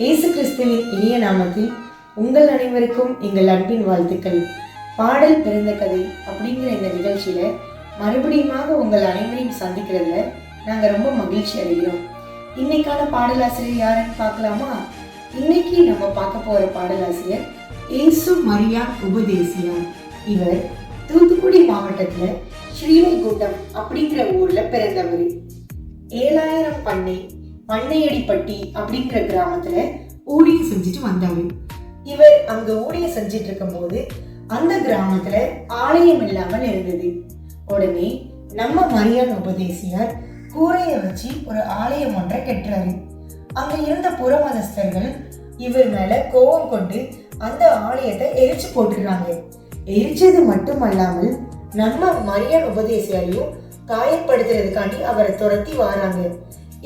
இயேசு கிறிஸ்துவின் இனிய நாமத்தில் உங்கள் அனைவருக்கும் எங்கள் அன்பின் வாழ்த்துக்கள். பாடல் பிறந்த கதை அப்படிங்கிற இந்த நிகழ்ச்சியில மறுபடியுமாக உங்கள் அனைவரையும் சந்திக்கிறதுல நாங்கள் ரொம்ப மகிழ்ச்சி அடைகிறோம். இன்னைக்கான பாடலாசிரியர் யாருன்னு பார்க்கலாமா? இன்னைக்கு நம்ம பார்க்க போற பாடலாசிரியர் இயேசு மரியான் உபதேசியார். இவர் தூத்துக்குடி மாவட்டத்துல ஸ்ரீவைகுண்டம் அப்படிங்கிற ஊர்ல பிறந்தவர். 7000 பண்ணையடிப்பட்டி அப்படிங்கிற கிராமத்துல ஊழியம் செஞ்சுட்டு வந்தாரு. இவர் அங்க ஊழியம் செஞ்சிட்டு இருக்கும் போது அந்த கிராமத்துல ஆலயம் இல்லாமல் இருந்தது. உடனே நம்ம மரியான் உபதேசியார் கூரைய வச்சு ஒரு ஆலயம் ஒன்றை கட்டுறாரு. அங்க இருந்த புறமதஸ்தர்கள் இவர் மேல கோபம் கொண்டு அந்த ஆலயத்தை எரிச்சு போட்டுடுறாங்க. எரிச்சது மட்டுமல்லாமல் நம்ம மரியான் உபதேசியாரையும் காயப்படுத்துறதுக்காண்டி அவரை துரத்தி வராங்க.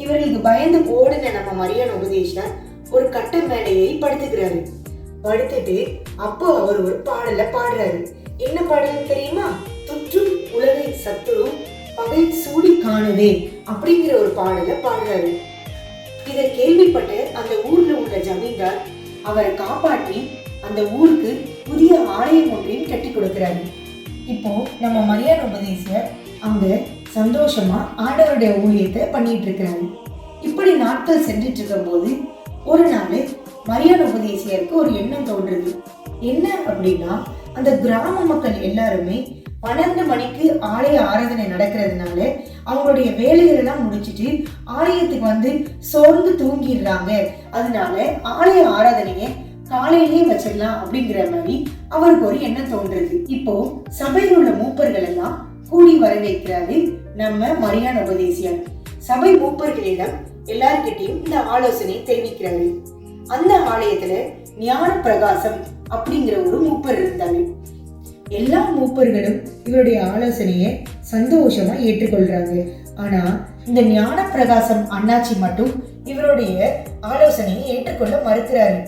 இவர்களுக்கு பயந்து ஓடுன நம்ம மரியான் உபதேசியார் ஒரு கட்ட மேலே ஏறி படுத்துக்கிறாரு. படுத்துட்டு அப்போ அவர் ஒரு பாடல பாடுறாரு. என்ன பாடல் தெரியுமா? துற்றும் உலகை சத்துரும் பகை சூடி காணுதே அப்படிங்கிற ஒரு பாடல பாடுறாரு. இதை கேள்விப்பட்ட அந்த ஊர்ல உள்ள ஜமீன்தார் அவரை காப்பாற்றி அந்த ஊருக்கு புதிய ஆலயம் ஒன்றையும் கட்டி கொடுக்கிறாரு. இப்போ நம்ம மரியான் உபதேசியார் அங்க சந்தோஷமா ஆண்டவருடைய ஊழியத்தை பண்ணிட்டு இருக்கிறாரு. இப்படி நாட்கள் சென்றுட்டு இருக்கும் போது ஒரு நாள் மரியான் உபதேசியருக்கு ஒரு எண்ணம் தோன்றுது. என்ன அப்படின்னா, அந்த கிராம மக்கள் எல்லாருமே 12 மணிக்கு ஆலய ஆராதனை நடக்கிறதுனால அவங்களுடைய வேலைகள் எல்லாம் முடிச்சுட்டு ஆலயத்துக்கு வந்து சோர்ந்து தூங்கிடுறாங்க. அதனால ஆலய ஆராதனைய காலையிலேயே வச்சிடலாம் அப்படிங்கிற மாதிரி அவருக்கு ஒரு எண்ணம் தோன்றுது. இப்போ சபையில் உள்ள மூப்பர்கள் எல்லாம் கூடி வர வைக்கிறாரு நம்ம மரியான் உபதேசியார். சபை மூப்பர்களிடம் எல்லார்கிட்டையும் இந்த ஆலோசனை தெரிவிக்கிறாரு. அந்த ஆலயத்துல ஞான பிரகாசம் அப்படிங்கிற ஒரு மூப்பர் இருந்தாரு. எல்லா மூப்பர்களும் இவருடைய ஆலோசனைய சந்தோஷமா ஏற்றுக்கொள்றாங்க. ஆனா இந்த ஞான பிரகாசம் அண்ணாச்சி மட்டும் இவருடைய ஆலோசனையை ஏற்றுக்கொள்ள மறுக்கிறாரு.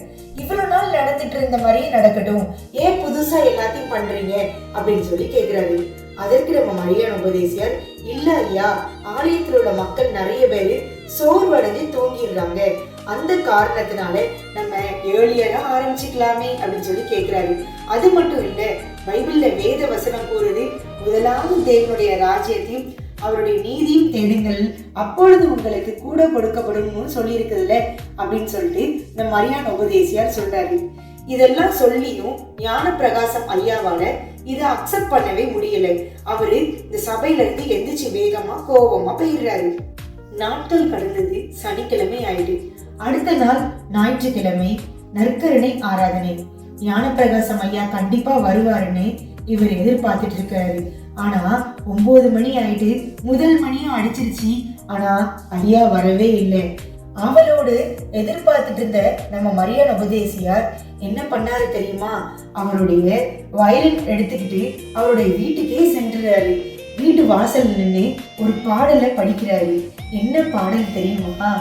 இவ்வளவு நாள் நடந்துட்டு இருந்த மாதிரியே நடக்கட்டும், ஏன் புதுசா எல்லாத்தையும் பண்றீங்க அப்படின்னு சொல்லி கேக்குறாரு. அதற்கு நம்ம மரியான் உபதேசியார், இல்ல ஐயா, ஆலயத்தில் உள்ள மக்கள் நிறைய பேரு சோர்வடைஞ்சு தூங்கிடுறாங்க, அந்த காரணத்தினால நம்ம ஏர்லியரா ஆரம்பிச்சுக்கலாமே அப்படின்னு சொல்லி கேட்கிறாரு. அது மட்டும் இல்ல, பைபிள்ல வேத வசனம் கூறுது, முதலாவது தேவனுடைய ராஜ்யத்தையும் அவருடைய நீதியும் தேடுங்கள், அப்பொழுது உங்களுக்கு கூட கொடுக்கப்படும் சொல்லி இருக்குதுல்ல அப்படின்னு சொல்லிட்டு இந்த மரியான் உபதேசியார் சொல்றாரு. இதெல்லாம் சொல்லியும் ஞான பிரகாசம் ஐயாவால இதை அக்செப்ட் பண்ணவே முடியல. அவரு இந்த சபையில இருந்து எந்திரிச்சு வேகமா கோபமா போயிடுறாரு. நாட்கள் கடந்தது. சனிக்கிழமை ஆயிடு. அடுத்த நாள் ஞாயிற்றுக்கிழமை நற்கருணை ஆராதனை. ஞான பிரகாசம் ஐயா கண்டிப்பா வருவாருன்னு இவர் எதிர்பார்த்துட்டு இருக்காரு. ஆனா 9 மணி ஆயிட்டு, முதல் மணியும் அடிச்சிருச்சு. ஆனா ஐயா வரவே இல்லை. அவளோடு எதிர்பார்த்துட்டு இருந்த நம்ம மரியான் உபதேசியார் என்ன பண்ணாரு தெரியுமா? அவருடைய வயலின் எடுத்துக்கிட்டு அவருடைய வீட்டுக்கே சென்றாரு. வீட்டு வாசல் நின்று ஒரு பாடலை படிக்கிறாரு. என்ன பாடல் தெரியுமா?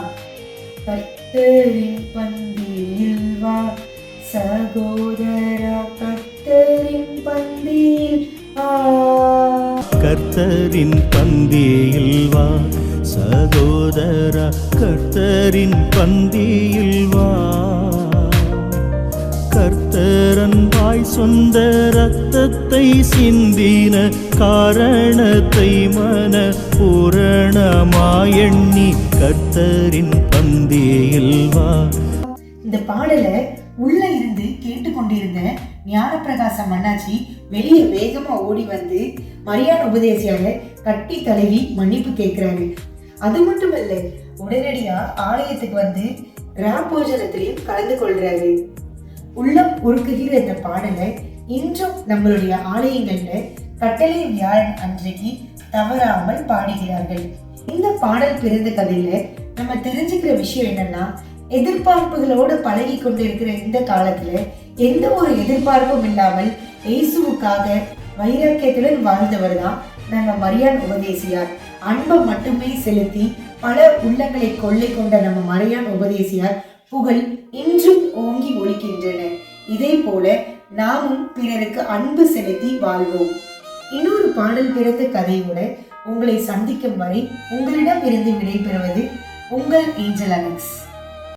கர்த்தரின் பந்தியில் வா சகோதரா, கர்த்தரின் பந்தியில் கர்த்தரின் பந்தியில் வா சகோதரா, கர்த்தரின் பந்தியில் வா. கர்த்தரன் வாய் சொந்த ரத்தத்தை சிந்தின காரணத்தை மன பூரணமாயண்ணி கர்த்தரின் பந்தியில் வா. இந்த பாடலை உள்ள இருந்து கேட்டுக்கொண்டிருந்த ஞான பிரகாசம் அண்ணாச்சி வெளியே வேகமா ஓடி வந்து மரியான் உபதேசியார கட்டி தழுவி மன்னிப்பு கேட்கிறாரு. அது மட்டும் இல்ல, உடனடியா ஆலயத்துக்கு வந்து ராப்போஜனத்திலையும் கலந்து கொள்றாரு. உள்ளம் உருக்குகிற இந்த பாடலை இன்றும் நம்மளுடைய ஆலயங்கள்ல கட்டளை வியாழன் அன்றைக்கு தவறாமல் பாடுகிறார்கள். இந்த பாடல் பிறந்த கதையில நம்ம தெரிஞ்சுக்கிற விஷயம் என்னன்னா, எதிர்பார்ப்புகளோடு பழகி கொண்டிருக்கிற இந்த காலத்துல எந்த ஒரு எதிர்பார்ப்பும் இல்லாமல் இயேசுவுக்காக வைராக்கியத்துடன் வாழ்ந்தவர் தான் நம்ம மரியான் உபதேசியார். அன்பை மட்டுமே செலுத்தி பல உள்ளங்களை கொள்ளை கொண்ட நம்ம மரியான் உபதேசியார் புகழ் இன்றும் ஓங்கி ஒலிக்கின்றன. இதே போல நாமும் பிறருக்கு அன்பு செலுத்தி வாழ்வோம். இன்னொரு பாடல் பிறந்த கதையோட உங்களை சந்திக்கும் வரை உங்களிடம் இருந்து விடைபெறுவது உங்கள் ஏஞ்சல் அலெக்ஸ்.